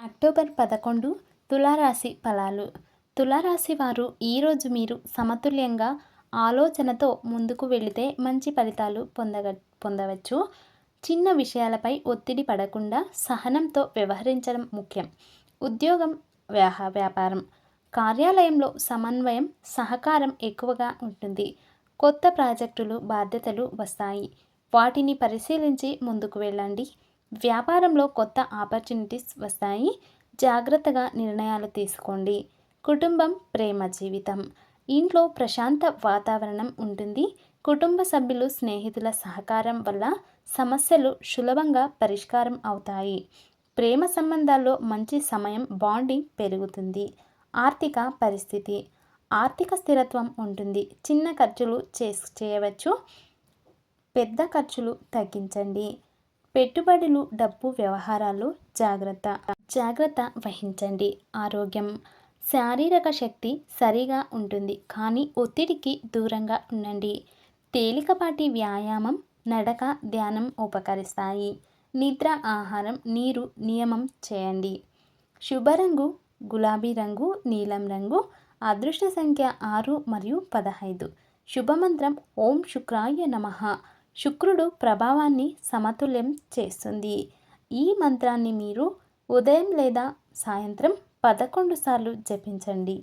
October 11 తులారాశి ఫలాలు. తులారాశి వారు ఈరోజు మీరు సమతుల్యంగా ఆలోచనతో ముందుకు వెళితే మంచి ఫలితాలు పొందవచ్చు. చిన్న విషయాలపై ఒత్తిడి పడకుండా సహనంతో వ్యవహరించడం ముఖ్యం. ఉద్యోగం, వ్యాపారం, కార్యాలయంలో సమన్వయం, సహకారం ఎక్కువగా ఉంటుంది. కొత్త ప్రాజెక్టులు, బాధ్యతలు వస్తాయి. వాటిని పరిశీలించి ముందుకు వెళ్ళండి. వ్యాపారంలో కొత్త ఆపర్చునిటీస్ వస్తాయి. జాగ్రత్తగా నిర్ణయాలు తీసుకోండి. కుటుంబం, ప్రేమ జీవితం. ఇంట్లో ప్రశాంత వాతావరణం ఉంటుంది. కుటుంబ సభ్యులు, స్నేహితుల సహకారం వల్ల సమస్యలు సులభంగా పరిష్కారం అవుతాయి. ప్రేమ సంబంధాల్లో మంచి సమయం, బాండింగ్ పెరుగుతుంది. ఆర్థిక పరిస్థితి. ఆర్థిక స్థిరత్వం ఉంటుంది. చిన్న ఖర్చులు చేయవచ్చు. పెద్ద ఖర్చులు తగ్గించండి. పెట్టుబడులు, డబ్బు వ్యవహారాలు జాగ్రత్త వహించండి. ఆరోగ్యం. శారీరక శక్తి సరిగా ఉంటుంది, కానీ ఒత్తిడికి దూరంగా ఉండండి. తేలికపాటి వ్యాయామం, నడక, ధ్యానం ఉపకరిస్తాయి. నిద్ర, ఆహారం, నీరు నియమం చేయండి. శుభరంగు గులాబీ రంగు, నీలం రంగు. అదృష్ట సంఖ్య 6 మరియు 15. శుభమంత్రం ఓం శుక్రాయ నమః. శుక్రుడు ప్రభావాన్ని సమతుల్యం చేస్తుంది. ఈ మంత్రాన్ని మీరు ఉదయం లేదా సాయంత్రం 11 సార్లు జపించండి.